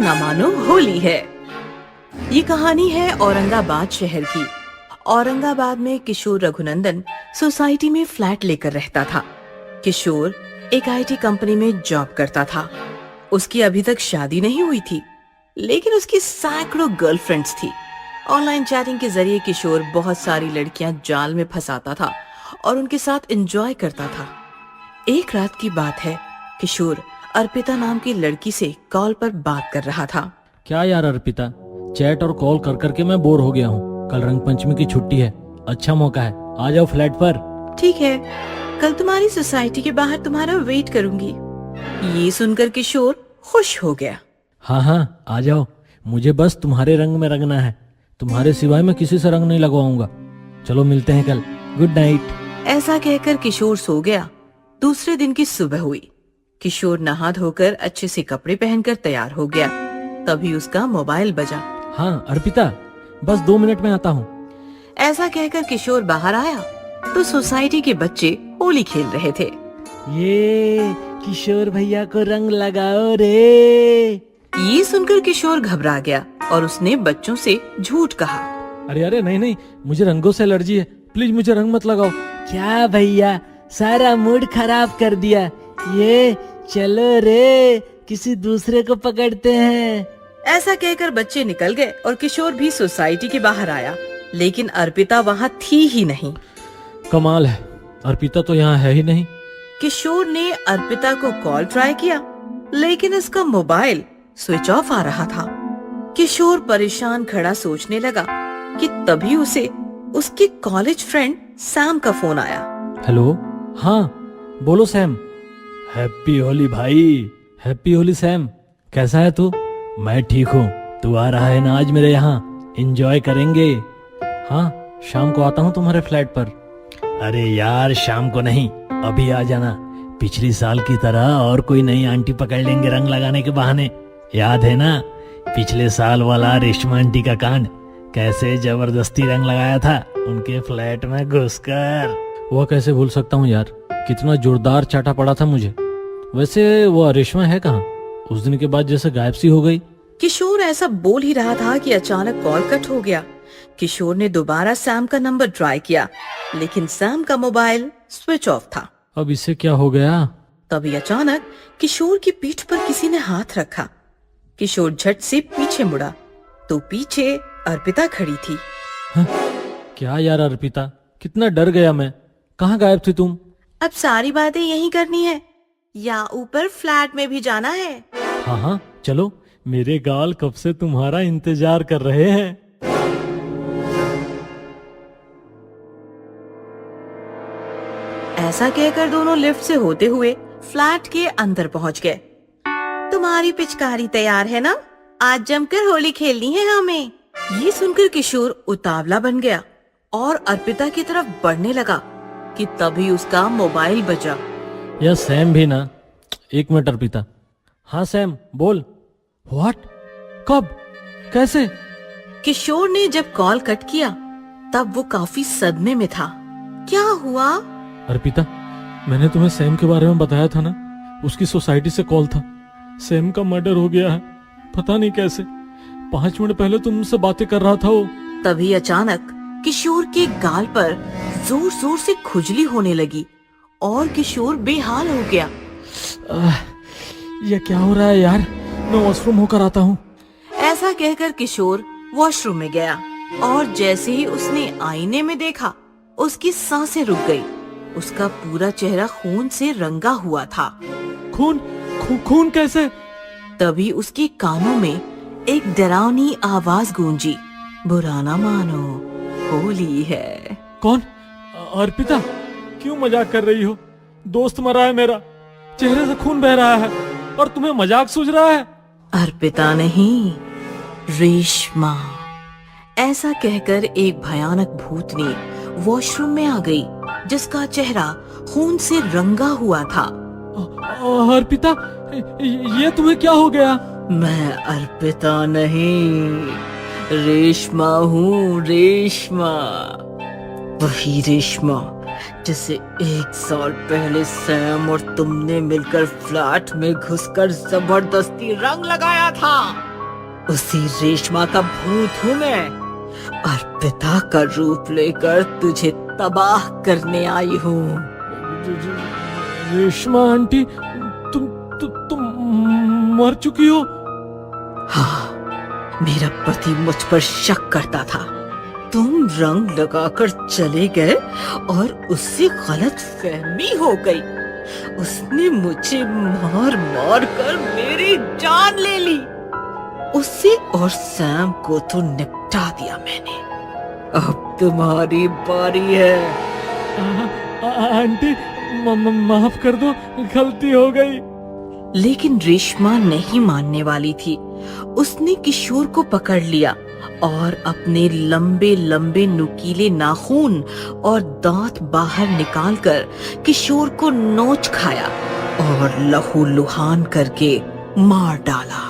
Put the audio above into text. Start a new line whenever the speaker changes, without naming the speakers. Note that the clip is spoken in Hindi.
ना मानो होली है। ये कहानी है औरंगाबाद शहर की। औरंगाबाद में किशोर रघुनंदन सोसाइटी में फ्लैट लेकर रहता था। किशोर एक आईटी कंपनी में जॉब करता था। उसकी अभी तक शादी नहीं हुई थी, लेकिन उसकी सैकड़ों गर्लफ्रेंड्स थी। ऑनलाइन चैटिंग के जरिए किशोर बहुत सारी लड़कियां जाल में फंसाता था और उनके साथ एंजॉय करता था। एक रात की बात है, किशोर अर्पिता नाम की लड़की से कॉल पर बात कर रहा था।
क्या यार अर्पिता, चैट और कॉल कर करके मैं बोर हो गया हूँ। कल रंग पंचमी की छुट्टी है, अच्छा मौका है, आ जाओ फ्लैट पर।
ठीक है, कल तुम्हारी सोसाइटी के बाहर तुम्हारा वेट करूंगी। ये सुनकर किशोर खुश हो गया।
हाँ हाँ आ जाओ, मुझे बस तुम्हारे रंग में रंगना है। तुम्हारे सिवाय मैं किसी से रंग नहीं लगवाऊंगा। चलो मिलते हैं कल, गुड नाइट।
ऐसा कहकर किशोर सो गया। दूसरे दिन की सुबह हुई। किशोर नहा धोकर अच्छे से कपड़े पहनकर तैयार हो गया। तभी उसका मोबाइल बजा।
हाँ अर्पिता, बस 2 मिनट में आता हूँ।
ऐसा कहकर किशोर बाहर आया तो सोसाइटी के बच्चे होली खेल रहे थे।
ये किशोर भैया को रंग लगाओ रे।
ये सुनकर किशोर घबरा गया और उसने बच्चों से झूठ कहा।
अरे अरे नहीं नहीं, मुझे रंगों से एलर्जी है, प्लीज मुझे रंग मत लगाओ। क्या भैया, सारा मूड खराब कर दिया। ये चलो रे, किसी दूसरे को पकड़ते हैं।
ऐसा कहकर बच्चे निकल गए और किशोर भी सोसाइटी के बाहर आया, लेकिन अर्पिता वहाँ थी ही नहीं।
कमाल है, अर्पिता तो यहाँ है ही नहीं।
किशोर ने अर्पिता को कॉल ट्राई किया, लेकिन उसका मोबाइल स्विच ऑफ आ रहा था। किशोर परेशान खड़ा सोचने लगा कि तभी उसे उसके कॉलेज फ्रेंड सैम का फोन आया।
हेलो, हाँ बोलो सैम। हैप्पी होली भाई। हैप्पी होली सैम, कैसा है तू? मैं ठीक हूँ, तू आ रहा है ना आज मेरे यहाँ? एंजॉय करेंगे। हाँ शाम को आता हूँ तुम्हारे फ्लैट पर। अरे यार शाम को नहीं, अभी आ जाना। पिछली साल की तरह और कोई नई आंटी पकड़ लेंगे रंग लगाने के बहाने। याद है ना पिछले साल वाला रेशमा आंटी का कांड, कैसे जबरदस्ती रंग लगाया था उनके फ्लैट में घुसकर। वो कैसे भूल सकता हूँ यार, कितना जोरदार चाटा पड़ा था मुझे। वैसे वो रेशमा है कहाँ? उस दिन के बाद जैसे गायब सी हो गई।
किशोर ऐसा बोल ही रहा था कि अचानक कॉल कट हो गया। किशोर ने दोबारा सैम का नंबर ट्राई किया, लेकिन सैम का मोबाइल स्विच ऑफ था।
अब इससे क्या हो गया?
तभी अचानक किशोर की पीठ पर किसी ने हाथ रखा। किशोर झट से पीछे मुड़ा तो पीछे अर्पिता खड़ी थी।
हाँ? क्या यार अर्पिता, कितना डर गया मैं। कहाँ गायब थी तुम?
अब सारी बातें यहीं करनी है या ऊपर फ्लैट में भी जाना है?
हाँ हाँ चलो, मेरे गाल कब से तुम्हारा इंतजार कर रहे हैं।
ऐसा कहकर दोनों लिफ्ट से होते हुए फ्लैट के अंदर पहुंच गए। तुम्हारी पिचकारी तैयार है ना? आज जमकर होली खेलनी है हमें। ये सुनकर किशोर उतावला बन गया और अर्पिता की तरफ बढ़ने लगा कि तभी उसका मोबाइल बजा।
या सैम भी ना। एक मिनट अर्पिता। हाँ सैम बोल। व्हाट? कब? कैसे?
किशोर ने जब कॉल कट किया तब वो काफी सदमे में था। क्या हुआ?
अर्पिता, मैंने तुम्हें सैम के बारे में बताया था ना, उसकी सोसाइटी से कॉल था। सैम का मर्डर हो गया है, पता नहीं कैसे। 5 मिनट पहले तुमसे बातें कर रहा था वो।
तभी अचानक किशोर के गाल पर जोर जोर से खुजली होने लगी और किशोर बेहाल हो गया।
ये क्या हो रहा है यार, मैं वॉशरूम होकर आता हूँ।
ऐसा कहकर किशोर वॉशरूम में गया और जैसे ही उसने आईने में देखा, उसकी सांसें रुक गई। उसका पूरा चेहरा खून से रंगा हुआ था।
खून? खून कैसे?
तभी उसके कानों में एक डरावनी आवाज गूंजी, बुरा ना मानो, होली है।
कौन? अर्पिता, क्यों मजाक कर रही हो? दोस्त मरा है मेरा, चेहरे से खून बह रहा है और तुम्हें मजाक सूझ रहा है?
अर्पिता नहीं, रेशमा। ऐसा कहकर एक भयानक भूतनी वॉशरूम में आ गई, जिसका चेहरा खून से रंगा हुआ था।
अर्पिता, ये तुम्हें क्या हो गया?
मैं अर्पिता नहीं, रेशमा हूँ, रेशमा। वही रेशमा जिसे 1 साल पहले सैम और तुमने मिलकर फ्लैट में घुसकर जबरदस्ती रंग लगाया था। उसी रेशमा का भूत हूँ मैं और पिता का रूप लेकर तुझे तबाह करने आई हूँ।
रेशमा आंटी, तुम मर चुकी हो?
हाँ, मेरा पति मुझ पर शक करता था। तुम रंग लगाकर चले गए और उससे गलत फहमी हो गई। उसने मुझे मार मार कर मेरी जान ले ली। उसे और सैम को तो निपटा दिया मैंने। अब तुम्हारी बारी है।
आंटी, माफ कर दो, गलती हो गई।
लेकिन रेशमा नहीं मानने वाली थी। उसने किशोर को पकड़ लिया और अपने लंबे लंबे नुकीले नाखून और दांत बाहर निकालकर किशोर को नोच खाया और लहू लुहान करके मार डाला।